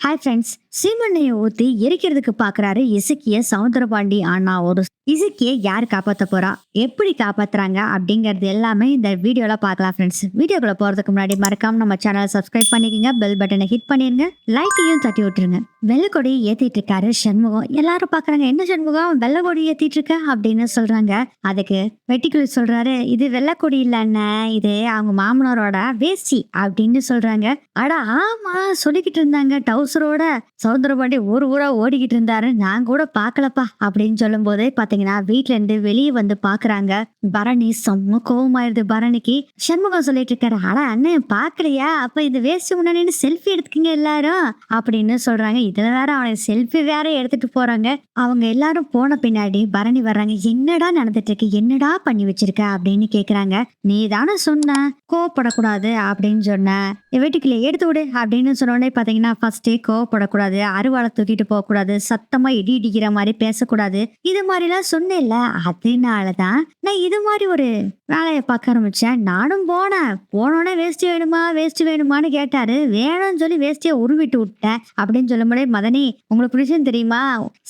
Hi friends. சீமெண்ணெயை ஊத்தி எரிக்கிறதுக்கு பாக்குறாரு இசக்கிய சவுந்தரபாண்டி. ஆனா ஒரு இசக்கிய யார் காப்பாத்த போறா, எப்படி காப்பாத்துறாங்க அப்படிங்கறது எல்லாமே இந்த வீடியோல பார்க்கலாம் ஃப்ரெண்ட்ஸ். வீடியோக்குள்ள போறதுக்கு முன்னாடி மறக்காம நம்ம சேனலை சப்ஸ்கிரைப் பண்ணிக்கங்க, பெல் பட்டனை ஹிட் பண்ணிருங்க, லைக்கையும் தட்டி விட்டுருங்க. வெள்ளக்கொடி ஏத்திட்டு இருக்காரு சண்முகம். எல்லாரும் பாக்குறாங்க, என்ன சண்முகம் வெள்ளக்கொடி ஏத்திட்டு இருக்க அப்படின்னு சொல்றாங்க. அதுக்கு வெட்டிக்குழி சொல்றாரு, இது வெள்ளக்கொடி இல்ல அண்ணன், இது அவங்க மாமனாரோட வேஷ்டி அப்படின்னு சொல்றாங்க. அட ஆமா, சொல்லிக்கிட்டு இருந்தாங்க டவுசரோட சவுந்தரபாண்டி ஊர் ஊரா ஓடிக்கிட்டு இருந்தாரு, நான் கூட பாக்கலப்பா அப்படின்னு சொல்லும் போதே பாத்தீங்கன்னா வீட்டுல இருந்து வெளியே வந்து பாக்குறாங்க. பரணி செம்ம கோவமாயிருது பரணிக்கு. சண்முகம் சொல்லிட்டு இருக்காரு, அட அண்ணன் பாக்கலையா, அப்ப இந்த வேஸ்ட் முன்னாடி செல்ஃபி எடுத்துக்கீங்க எல்லாரும் அப்படின்னு சொல்றாங்க. இதுல வேற அவனை செல்ஃபி வேற எடுத்துட்டு போறாங்க. அவங்க எல்லாரும் போன பின்னாடி பரணி வர்றாங்க. என்னடா நடந்துட்டு இருக்கு, என்னடா பண்ணி வச்சிருக்க அப்படின்னு கேக்குறாங்க. நீ தானே சொன்ன கோவப்படக்கூடாது அப்படின்னு சொன்ன, வீட்டுக்குள்ள எடுத்து விடு அப்படின்னு சொன்னோடனே பாத்தீங்கன்னா ஃபர்ஸ்டே கோவப்படக்கூடாது, அருவாளை தூக்கிட்டு போக கூடாது, சத்தமா இடி இடிக்கிற மாதிரி பேசக்கூடாது, இது மாதிரி எல்லாம் சொன்னேன்ல, அதனாலதான் நான் இது மாதிரி ஒரு வேலையை பார்க்க ஆரம்பிச்சேன். நானும் போனோடனே வேஷ்டி வேணுமா வேஷ்டி வேணுமான்னு கேட்டாரு, வேணும்னு சொல்லி வேஷ்டியை உருவிட்டு விட்டேன் அப்படின்னு சொல்லும்போதே மதனி உங்களுக்கு பிடிச்சுன்னு தெரியுமா,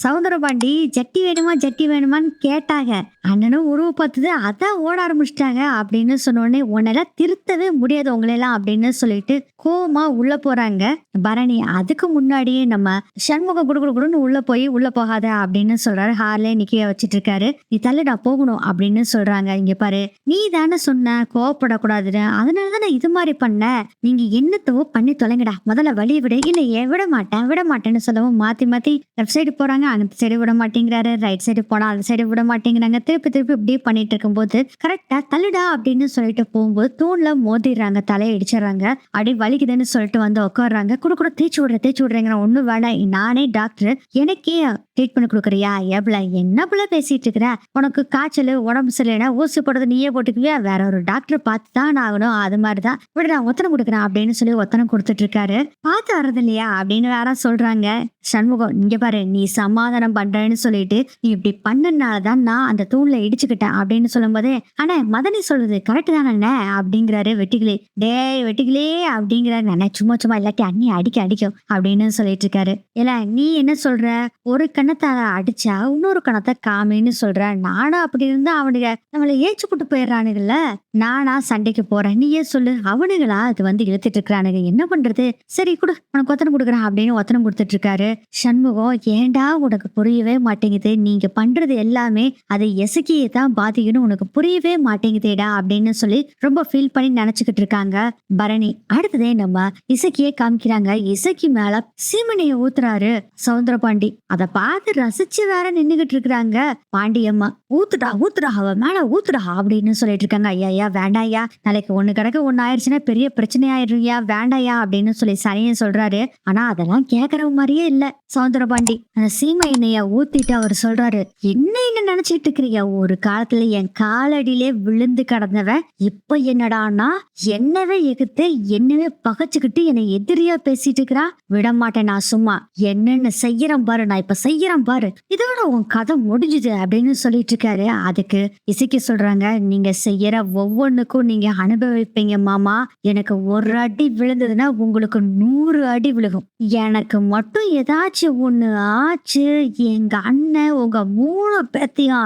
சவுந்தரபாண்டி ஜட்டி வேணுமா ஜட்டி வேணுமான்னு கேட்டாங்க, அண்ணனும் உருவ பார்த்தது அதான் ஓட ஆரம்பிச்சிட்டாங்க அப்படின்னு சொன்னோடனே உன்னெல்லாம் திருத்தவே முடியாது உங்களெல்லாம் அப்படின்னு சொல்லிட்டு கோவமா உள்ள போறாங்க பரணி. அதுக்கு முன்னாடியே நம்ம சண்முகம் குடுன்னு உள்ள போய் உள்ள போகாத அப்படின்னு சொல்றாரு. ஹார்லே நிக்க வச்சிட்டு இருக்காரு. நீ தள்ளுடா போகணும் அப்படின்னு சொல்றாங்க. இங்க பாரு, நீ தானே சொன்ன கோவப்படக்கூடாதுன்னு, அதனாலதான் நான் இது மாதிரி பண்ண, நீங்க என்னத்தவோ பண்ணி தொலைங்கடா, முதல்ல வழி விட. இல்லையே விட மாட்டேன்னு சொல்லவும் மாத்தி மாத்தி லெஃப்ட் சைடு போறாங்க, அந்த சைடு விட மாட்டேங்கிறாரு, ரைட் சைடு போனா அந்த சைடு விட மாட்டேங்கிறாங்க. திருப்பி இப்படியே பண்ணிட்டு இருக்கும்போது கரெக்டா தள்ளுடா அப்படின்னு சொல்லிட்டு போகும்போது தூண்ல மோதிடுறாங்க, தலையை இடிச்சிடறாங்க. அப்படி வலிக்குதுன்னு சொல்லிட்டு வந்து உட்காடுறாங்க. கூட தேய்ச்சி விடுறேங்கிற, ஒண்ணும் வேணாம், நானே டாக்டர், எனக்கே ட்ரீட்மெண்ட் கொடுக்குறியா, எவ்வளோ என்ன போல பேசிட்டு இருக்கிற, உனக்கு காய்ச்சல் உடம்பு சரியில்லைன்னா ஊசி போடுறது நீயே போட்டுக்குவியா, வேற ஒரு டாக்டர் பார்த்து தான் ஆகணும், அது மாதிரிதான் விட நான் ஒத்தனம் கொடுக்குறேன் அப்படின்னு சொல்லி ஒத்தனம் கொடுத்துட்டு இருக்காரு. பார்த்து வர்றது இல்லையா அப்படின்னு வேற சொல்றாங்க. சண்முகம், இங்க பாரு, நீ சமாதானம் பண்றேன்னு சொல்லிட்டு நீ இப்படி பண்ணனாலதான் நான் அந்த தூண்ல இடிச்சுக்கிட்டேன் அப்படின்னு சொல்லும் போதே, ஆனா மதனி சொல்றது கரெக்ட் தானே அப்படிங்கிறாரு வெட்டிக்கிளி. வெட்டிக்கிளே அப்படிங்கிறாரு. நானே சும்மா இல்லாட்டி அண்ணி அடிக்கும் அப்படின்னு சொல்லிட்டு இருக்காரு. இல்ல நீ என்ன சொல்ற, ஒரு கணத்தை அடிச்சா இன்னொரு கணத்தை காமின்னு சொல்ற, நானும் அப்படி இருந்தா அவனுங்க நம்மளை ஏச்சு போட்டு போயிடுறானுங்கல்ல, நானா சண்டைக்கு போறேன், நீயே சொல்லு, அவனுங்களா அது வந்து இழுத்துட்டு இருக்கிறானுங்க, என்ன பண்றது, சரி கொடு உனக்கு ஒத்தனம் கொடுக்குறேன் அப்படின்னு ஒத்தனம் கொடுத்துட்டு இருக்காரு. சண்முகம், ஏண்டா உனக்கு புரியவே மாட்டேங்குது, நீங்க பண்றது எல்லாமே அதை இசக்கியை தான் பாதிக்கணும், உனக்கு புரியவே மாட்டேங்குதேடா அப்படின்னு சொல்லி ரொம்ப ஃபீல் பண்ணி நினைச்சுக்கிட்டு இருக்காங்க பரணி. அடுத்ததே நம்ம இசக்கியே காமிக்கிறாங்க. இசக்கி மேல சீமனையை ஊத்துறாரு சவுந்தரபாண்டி. அதை பார்த்து ரசிச்சு வேற நின்னுகிட்டு இருக்கிறாங்க பாண்டியம்மா. ஊத்துடா அவ மேல ஊத்துடா அப்படின்னு சொல்லிட்டு இருக்காங்க. ஐயா வேண்டாயா, நாளைக்கு ஒண்ணு கிடக்கு ஒண்ணு ஆயிடுச்சுன்னா பெரிய பிரச்சனை ஆயிடுறியா, வேண்டாயா அப்படின்னு சொல்லி சனியன் சொல்றாரு. ஆனா அதெல்லாம் கேக்குற மாதிரியே இல்ல சவுந்தரபாண்டி. அந்த சீமை எண்ணெய ஊத்திட்டு அவர் சொல்றாரு, என்ன நினைச்சிட்டு இருக்கிறீங்க, ஒரு காலத்துல என் காலடியிலே விழுந்து கடந்தவன் இப்ப என்னடான்னா என்னவே எகுத்து என்னவே பகைச்சுக்கிட்டு என்னை எதிரியா பேசிட்டு இருக்கிறா, விட மாட்டேன் நான் சும்மா, என்னன்னு செய்யறேன் பாரு, நான் இப்ப செய்யறேன் பாரு, இதோட உன் கதை முடிஞ்சுது அப்படின்னு சொல்லிட்டு இருக்காரு. அதுக்கு இசைக்கு சொல்றாங்க, நீங்க செய்யற ஒவ்வொன்னுக்கும் நீங்க அனுபவிப்பீங்க மாமா, எனக்கு ஒரு அடி விழுந்ததுன்னா உங்களுக்கு 100 அடி விழுகும், எனக்கு மட்டும் ஏதாச்சும் ஒண்ணு ஆச்சு, எங்க அண்ணன் உங்க 3 பேத்தையும்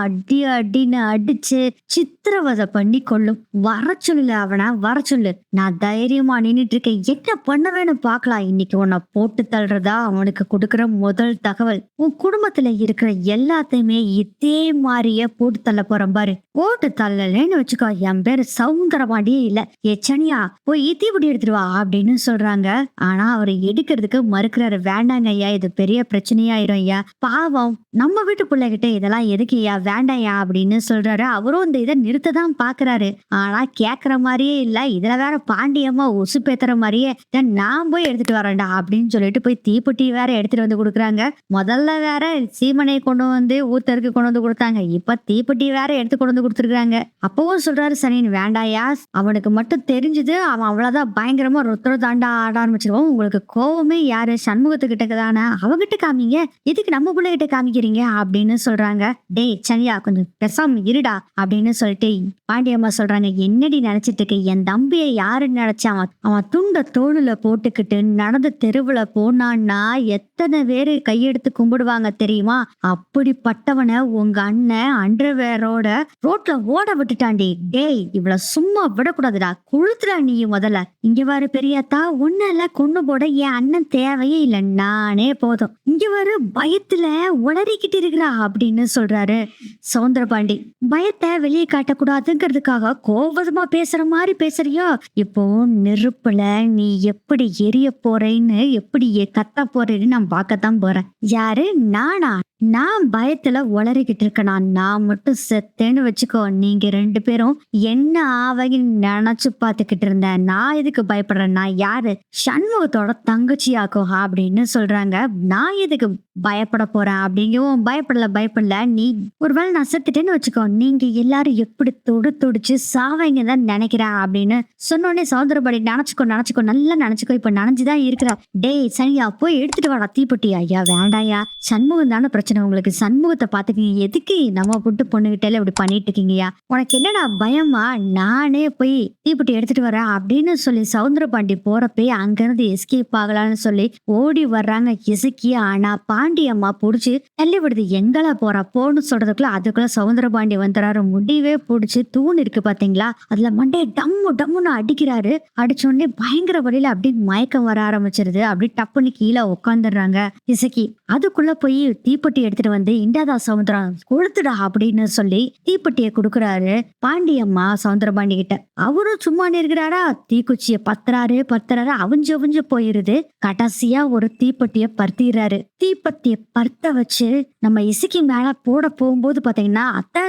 அடின்னு அடிச்சு சித்திரவதை பண்ணி கொள்ளும், வர சொல்லு அவனை வர சொல்லு, நான் தைரியமா நின்னுட்டு இருக்கேன், என்ன பண்ணுவேன்னு பாக்கலாம், இன்னைக்கு உன்னை போட்டு தள்ளுறதா அவனுக்கு கொடுக்கற முதல் தகவல், உன் குடும்பத்துல இருக்கிற எல்லாத்தையுமே இதே மாதிரியே போட்டு தள்ள போறேன் பாரு, போட்டு தள்ளலன்னு வச்சுக்கோ, என் பேரு சவுந்தரபாண்டியே இல்ல, சனியா போய் தீப்பொடி எடுத்துருவா அப்படின்னு சொல்றாங்க. ஆனா அவரை எடுக்கிறதுக்கு மறுக்கிறாரு. வேண்டாங்க ஐயா, இது பெரிய பிரச்சனையாயிரும் ஐயா, பாவம் நம்ம வீட்டு பிள்ளைகிட்ட இதெல்லாம் எதுக்கு ஐயா, வேண்டாயா அப்படின்னு சொல்றாரு. அவரும் இந்த இதை நிறுத்ததான் பாக்குறாரு. ஆனா கேக்குற மாதிரியே இல்ல. இதுல வேற பாண்டியம்மா உசு பேத்துற மாதிரியே, நான் போய் எடுத்துட்டு வரேன்டா அப்படின்னு சொல்லிட்டு போய் தீப்பெட்டி வேற எடுத்துட்டு வந்து கொடுக்குறாங்க. முதல்ல வேற சீமனை கொண்டு வந்து ஊத்தருக்கு கொண்டு வந்து கொடுத்தாங்க, இப்ப தீப்பெட்டி வேற எடுத்து கொண்டு வந்து கொடுத்துருக்காங்க. அப்ப அப்பவும் சொல்றாரு சனியன், வேண்டாயா, அவனுக்கு மட்டும் தெரிஞ்சது அவன் அவ்வளவுதான், பயங்கரமா ரொத்தர தாண்டா ஆட ஆரம்பிச்சிருவான். உங்களுக்கு கோவமே யாரு, சண்முகத்துக்கிட்ட தானே, அவகிட்ட காமிங்க, எதுக்கு நம்ம பிள்ளைகிட்ட காமிக்கிறீங்க அப்படின்னு சொல்றாங்க. டேய் சனியா, கொஞ்சம் பெசாம இருடா அப்படின்னு சொல்லிட்டு பாண்டியம்மா சொல்றாங்க, என்னடி நினைச்சிட்டு இருக்க, என் தம்பியை யாருன்னு நினைச்சான், அவன் துண்ட தோளுல போட்டுக்கிட்டு நடந்த தெருவுல போனான்னா எத்தனை பேரு கையெடுத்து கும்பிடுவாங்க தெரியுமா, அப்படிப்பட்டவனை உங்க அண்ணன் அண்டர்வேரோட ரோட்ல ஓட விட்டுட்டாண்டி. டேய், இவ்வளவு சும்மா விடக்கூடாதுடா, கொளுத்துடா நீ முதல்ல. இங்க வாரு பெரியாத்தா, உன்னெல்லாம் கொண்டு போட என் அண்ணன் தேவையே இல்லை, நானே போதும். இங்க வாரு, பயத்துல உளறிக்கிட்டு இருக்கிறா அப்படின்னு சொல்றாரு சவுந்தரபாண்டி. பயத்தை வெளியே காட்டக்கூடாதுங்கிறதுக்காக கோவமா பேசுற மாதிரி பேசுறியோ, இப்போ நெருப்புல நீ எப்படி எரிய போறேன்னு, எப்படி கத்த போறேன்னு நான் பார்க்கத்தான் போறேன். யாரு, நானா? நான் பயத்துல உளறிக்கிட்டு இருக்கேனா? நான் மட்டும் செத்தேன்னு வச்சுக்கோ, நீங்க 2 பேரும் என்ன ஆவகின்னு நினைச்சு பார்த்துக்கிட்டு இருந்தேன். நான் எதுக்கு பயப்படுறேன், நான் யாரு, சண்முகத்தோட தங்கச்சியாக்கும் அப்படின்னு சொல்றாங்க. நான் எதுக்கு பயப்பட போறேன் அப்படிங்கவும், பயப்படல, நீ ஒருவேளை நான் செத்துட்டேன்னு வச்சுக்கோ, நீங்க எல்லாரும் எப்படி துடிச்சு சாவைங்க தான் நினைக்கிறேன் அப்படின்னு சொன்னோடனே சௌந்தரபாடி, நினைச்சுக்கோ நல்லா நினைச்சுக்கோ, இப்ப நனைஞ்சுதான் இருக்கிற. டேய் சனியா, போய் எடுத்துட்டு வாடா தீப்பெட்டி. ஐயா வேண்டாயா, சண்முகம் தானே பிரச்சனை உங்களுக்கு, சண்முகத்தை பாத்துக்கீங்க, எதுக்கு நம்ம புட்டு பொண்ணுகிட்ட இப்படி பண்ணிட்டு இருக்கீங்கயா, உனக்கு என்னடா பயமா, நானே போய் தீப்பெட்டி எடுத்துட்டு வரேன் அப்படின்னு சொல்லி சவுந்தரபாண்டி போறப்பே அங்கிருந்து எஸ்கேப் ஆகலான்னு சொல்லி ஓடி வர்றாங்க இசக்கி. ஆனா பாண்டியம்மா புடிச்சு தள்ளி விடுது. எங்களா போறா போன்னு சொல்றதுக்குள்ள அதுக்குள்ள சவுந்தரபாண்டி வந்துறாரு. முடிவே புடிச்சு தூண் இருக்கு பாத்தீங்களா, அதுல மண்டைய டம்முன்னு அடிக்கிறாரு. அடிச்சோடனே பயங்கர வழியில அப்படி மயக்கம் வர ஆரம்பிச்சிருது. அப்படி டப்புன்னு கீழே உட்காந்துடுறாங்க இசக்கி. அதுக்குள்ள போய் தீப்பெட்டி எடுத்துட்டு வந்து, இண்டாதா சவுந்தரம், கொளுத்துடா அப்படின்னு சொல்லி தீப்பெட்டியை கொடுக்குறாரு பாண்டியம்மா சவுந்தரபாண்டி கிட்ட. அவரும் சும்மா இருக்கிறாரா, தீக்குச்சிய பத்துறாரு, அவிஞ்சு போயிருது. கடைசியா ஒரு தீப்பெட்டிய பருத்திடுறாரு. தீப்பெட்டிய பருத்த வச்சு நம்ம இசைக்கு மேல போட போகும்போது பாத்தீங்கன்னா, அத்தை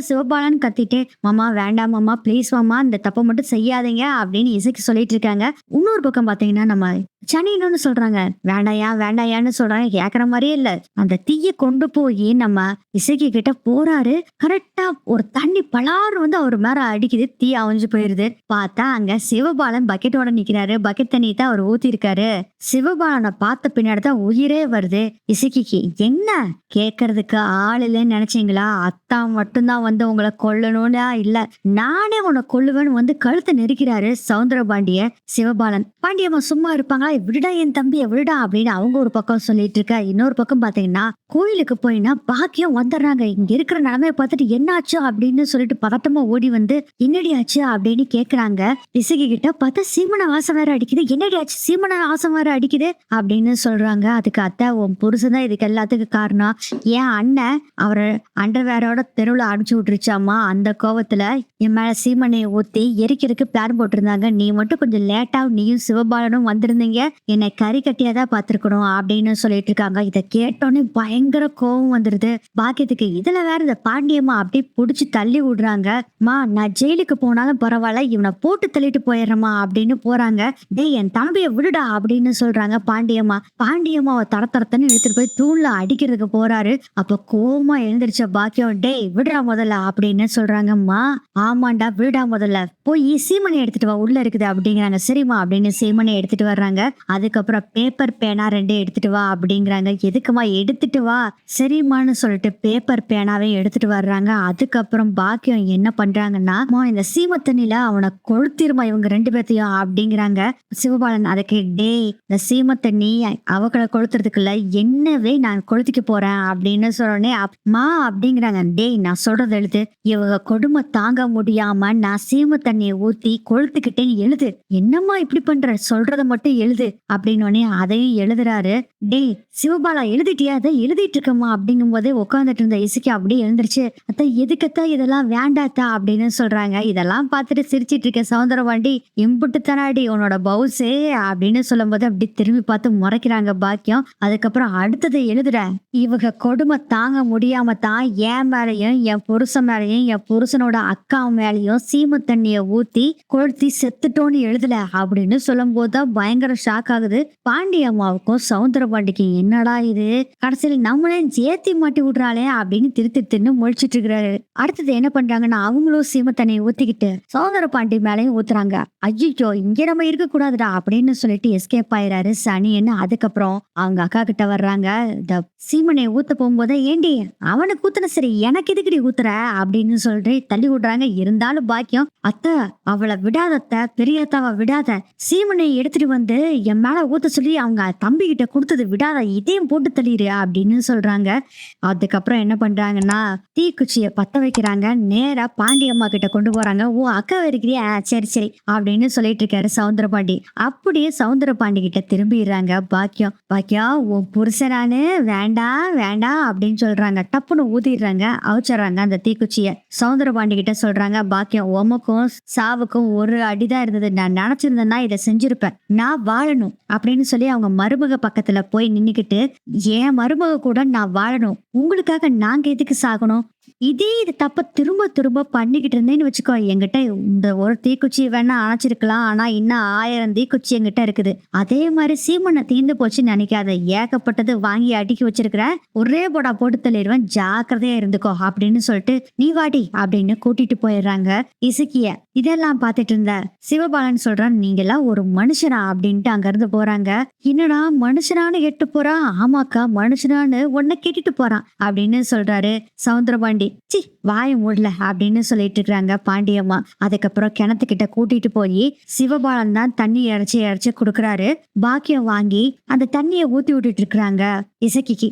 சிவபாலான்னு கத்திட்டு, மாமா வேண்டாம் மாமா, பிளீஸ் மாமா, இந்த தப்பை மட்டும் செய்யாதீங்க அப்படின்னு இசைக்கு சொல்லிட்டு இருக்காங்க. இன்னொரு பக்கம் பாத்தீங்கன்னா நம்ம சனின்னு சொல்றாங்க, வேண்டாயான்னு சொல்றாங்க. கேக்குற மாதிரியே இல்ல. அந்த தீய கொண்டு போய் நம்ம இசைக்கு கிட்ட போறாரு. கரெக்டா ஒரு தண்ணி பலாறு வந்து அவர் மேல அடிக்குது. தீ அவிஞ்சு போயிருது. பார்த்தா அங்க சிவபாலன் பக்கெட்டோட நிக்கிறாரு. பக்கெட் தண்ணி தான் அவர் ஊத்தி இருக்காரு. சிவபாலனை பார்த்த பின்னாடி தான் உயிரே வருது இசைக்கு. என்ன கேக்குறதுக்கு ஆள் இல்லைன்னு நினைச்சீங்களா, அத்தான் மட்டும்தான் வந்து உங்களை கொல்லணும்னா, இல்ல நானே உன்னை கொல்லுவேன்னு வந்து கழுத்தை நெரிக்கிறாரு சவுந்தரபாண்டிய சிவபாலன். பாண்டியம்மா சும்மா இருப்பாங்களா, விடுடா என் தம்பிய விடுடா அப்படின்னு அவங்க ஒரு பக்கம் சொல்லிட்டு இருக்க. இன்னொரு பக்கம் பாத்தீங்கன்னா கோயிலுக்கு போயினா பாக்கியம் வந்துடுறாங்க. இங்க இருக்கிற நிலைமையை பார்த்துட்டு என்னாச்சு அப்படின்னு சொல்லிட்டு பதட்டமா ஓடி வந்து, என்னடி ஆச்சு அப்படின்னு கேக்குறாங்க இசைக்கு கிட்ட. பார்த்தா சீமன வாசம் வேற அடிக்குது. என்னடி ஆச்சு, சீமன வாசம் வேற அடிக்குது அப்படின்னு சொல்றாங்க. அதுக்கு அத்தை, உன் புருஷன் தான் இதுக்கு எல்லாத்துக்கும் காரணம். என் அண்ணன் அவரை அண்டர்வேரோட தெருவுல அடிச்சு விட்டுருச்சாமா, அந்த கோவத்துல என் மேல சீமனையை ஊத்தி எரிக்கிறதுக்கு பிளான் போட்டிருந்தாங்க. நீ மட்டும் கொஞ்சம் லேட்டா நீயும் சிவபாலனும் வந்திருந்தீங்க, என்னை கறி கட்டியாதான் பாத்துருக்கணும் அப்படின்னு சொல்லிட்டு இருக்காங்க. இதை கேட்டோன்னே பயங்கர கோவம் வந்துருது பாக்கியத்துக்கு. இதுல வேற இந்த பாண்டியம்மா அப்படியே புடிச்சு தள்ளி விடுறாங்க. மா, நான் ஜெயிலுக்கு போனாலும் பரவாயில்ல, இவனை போட்டு தள்ளிட்டு போயிடுறமா அப்படின்னு போறாங்க. டேய் என் தம்பிய விடுடா அப்படின்னு சொல்றாங்க பாண்டியம்மாவை தரத்தரத்தன்னு எடுத்துட்டு போய் தூண்ல அடிக்கிறதுக்கு போறாரு. அப்ப கோவமா எழுந்திருச்ச பாக்கியம், டேய் விடுறா முதல்ல அப்படின்னு சொல்றாங்கம்மா. ஆமாண்டா விடுடா முதல்ல, போய் சீமனை எடுத்துட்டு வா, உள்ள இருக்குது அப்படிங்கிறாங்க. சரிம்மா அப்படின்னு சீமனை எடுத்துட்டு வர்றாங்க. அதுக்கப்புறம் பேப்பர் பேனா 2 எடுத்துட்டு வா அப்படிங்கிறாங்க. எதுக்குமா, எடுத்துட்டு வா. சரிம்மான்னு சொல்லிட்டு பேப்பர் பேனாவே எடுத்துட்டு வர்றாங்க. அதுக்கப்புறம் பாக்கியம் என்ன பண்றாங்கன்னா, இந்த சீம தண்ணில அவனை கொளுத்திருமா இவங்க 2 பேர்த்தையும் அப்படிங்கிறாங்க சிவபாலன். அதுக்கு, டேய் இந்த சீம தண்ணி அவகளை கொளுத்துறதுக்குள்ள என்னவே நான் கொளுத்திக்க போறேன் அப்படின்னு சொன்னோடனே மா அப்படிங்கிறாங்க. டேய் நான் சொல்றது எழுது, இவங்க கொடுமை தாங்க முடியாம நான் சீம தண்ணியை ஊத்தி கொளுத்துக்கிட்டேன்னு எழுது. என்னம்மா இப்படி பண்ற, சொல்றத மட்டும் எழுது அப்படின்னு அதையும் எழுதுறாரு. டேய் சிவபாலா எழுதிட்டியா, அதை எழுதிட்டு இருக்கமா அப்படிங்கும் போதே உட்காந்துட்டு இருந்த இசைக்கு அப்படியே எழுந்துருச்சு. அத்த எதுக்கத்தா இதெல்லாம் வேண்டாத்தா அப்படின்னு சொல்றாங்க. இதெல்லாம் பார்த்துட்டு சிரிச்சிட்டு இருக்க சவுந்தரபாண்டி, இம்புட்டு தனாடி உன்னோட பவுசே அப்படின்னு சொல்லும் போது அப்படி திரும்பி பார்த்து முறைக்கிறாங்க பாக்கியம். அதுக்கப்புறம் அடுத்ததை எழுதுற, இவங்க கொடுமை தாங்க முடியாம தான் என் மேலையும் என் புருஷன் மேலையும் என் புருஷனோட அக்கா மேலையும் சீம தண்ணிய ஊத்தி கொளுத்தி செத்துட்டோன்னு எழுதல அப்படின்னு சொல்லும் போதுதான் பயங்கர ஷாக் ஆகுது பாண்டியம்மாவுக்கும் சவுந்தரபாண்டிக்கு. என்னடா இது, கடைசியில் நம்மளே சேர்த்தி மாட்டி விடுறாளே அப்படின்னு தின்னு முழிச்சிட்டு இருக்கிறாரு. அடுத்தது என்ன பண்றாங்கன்னா அவங்களும் சீம தண்ணியை ஊத்திக்கிட்டு சௌந்தர பாண்டி மேலையும் ஊத்துறாங்க. ஐயோ இங்க நம்ம இருக்க கூடாதுடா அப்படின்னு சொல்லிட்டு எஸ்கேப் ஆயிராரு சனியன்னு. அதுக்கப்புறம் அவங்க அக்கா கிட்ட வர்றாங்க. இந்த சீமனை ஊத்த போகும்போது ஏண்டி அவனுக்கு ஊத்துன சரி எனக்கு எதுக்குடி ஊத்துற அப்படின்னு சொல்லிட்டு தள்ளி விடுறாங்க. இருந்தாலும் பாக்கியம் அத்தை அவளை விடாதத்த பெரியத்தாவ விடாத, சீமனை எடுத்துட்டு வந்து என் மேல ஊத்த சொல்லி அவங்க தம்பி கிட்ட கொடுத்தது விடாத, இதையும் போட்டு தள்ளிடு அப்படின்னு சொல்றாங்க. அதுக்கப்புறம் என்ன பண்றாங்கன்னா தீக்குச்சிய பத்த வைக்கிறாங்க. நேரா பாண்டியம்மா கிட்ட கொண்டு போறாங்க. ஓ அக்கா இருக்கிறியா, சரி சரி அப்படின்னு சொல்லிட்டு இருக்காரு சவுந்தர பாண்டி. அப்படியே சவுந்தர பாண்டி கிட்ட திரும்பிடுறாங்க பாக்கியம். பாக்கியம் உன் புருஷனானு வேண்டாம் வேண்டாம் அப்படின்னு சொல்றாங்க. டப்புன்னு ஊதிடுறாங்க, அவிச்சிடுறாங்க அந்த தீக்குச்சிய. சவுந்தர பாண்டி கிட்ட சொல்றாங்க பாக்கியம் உமக்கும் சாவுக்கும் ஒரு அடிதான் இருந்தது, நான் நினைச்சிருந்தேன்னா இதை செஞ்சிருப்பேன், நான் வாழணும் அப்படின்னு சொல்லி அவங்க மருமக பக்கத்துல போய் நின்னுக்கிட்டு என் மருமக கூட நான் வாழணும், உங்களுக்காக நாங்க எதுக்கு சாகணும், இது தப்ப திரும்ப திரும்ப பண்ணிக்கிட்டு இருந்தேன்னு வச்சுக்கோ, என்கிட்ட இந்த ஒரு தீக்குச்சி வேணா அணைச்சிருக்கலாம், ஆனா இன்னும் 1000 தீக்குச்சி என்கிட்ட இருக்குது. அதே மாதிரி சீமனை தீர்ந்து போச்சுன்னு நினைக்காத, ஏகப்பட்டது வாங்கி அடுக்கி வச்சிருக்கிறேன், ஒரே போடா போட்டு தள்ளிடுவேன், ஜாக்கிரதையா இருந்துக்கோ அப்படின்னு சொல்லிட்டு நீ வாடி அப்படின்னு கூட்டிட்டு போயிடுறாங்க இசக்கிய. இதெல்லாம் பார்த்துட்டு இருந்த சிவபாலன் சொல்றான், நீங்க எல்லாம் ஒரு மனுஷனா அப்படின்ட்டு அங்க இருந்து போறாங்க. என்னடா மனுஷனானு கேட்டு போறான், ஆமாக்கா மனுஷனானு உன்னை கேட்டுட்டு போறான் அப்படின்னு சொல்றாரு சவுந்தரபாண்டி. சி வாய மூடல அப்படின்னு சொல்லிட்டு இருக்காங்க பாண்டியம்மா. அதுக்கப்புறம் கிணத்துக்கிட்ட கூட்டிட்டு போய் சிவபாலன் தான் தண்ணி இறைச்சி இறைச்சி கொடுக்குறாரு. பாக்கியம் வாங்கி அந்த தண்ணியை ஊத்தி விட்டுட்டு இருக்கிறாங்க இசக்கிக்கு.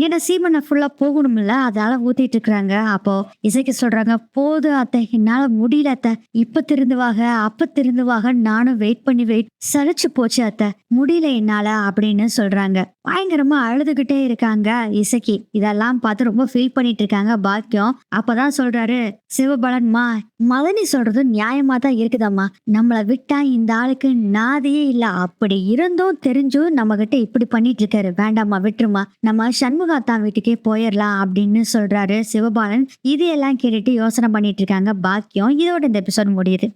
ஏன்னா சீமனை ஃபுல்லா போகணும்ல, அதனால ஊத்திட்டு இருக்கிறாங்க. அப்போ இசைக்கு சொல்றாங்க, போது அத்தை என்னால முடியல அத்தை, இப்ப திருந்துவாக அப்ப திருந்துவாக, நானும் வெயிட் சலிச்சு போச்சு அத்தை, முடியல என்னால அப்படின்னு சொல்றாங்க. பயங்கரமா அழுதுகிட்டே இருக்காங்க இசக்கி. இதெல்லாம் பார்த்து ரொம்ப ஃபீல் பண்ணிட்டு இருக்காங்க பாக்கியம். அப்பதான் சொல்றாரு சிவபாலன்மா, மதனி சொல்றது நியாயமா தான் இருக்குதாம்மா, நம்மளை விட்டா இந்த ஆளுக்கு நாதையே இல்ல, அப்படி இருந்தும் தெரிஞ்சும் நம்ம கிட்ட இப்படி பண்ணிட்டு இருக்காரு, வேண்டாமா விட்டுருமா, நம்ம சண்முகாத்தான் வீட்டுக்கே போயிடலாம் அப்படின்னு சொல்றாரு சிவபாலன். இது எல்லாம் கேட்டுட்டு யோசனை பண்ணிட்டு இருக்காங்க பாக்கியம். இதோட இந்த எபிசோட் முடியுது.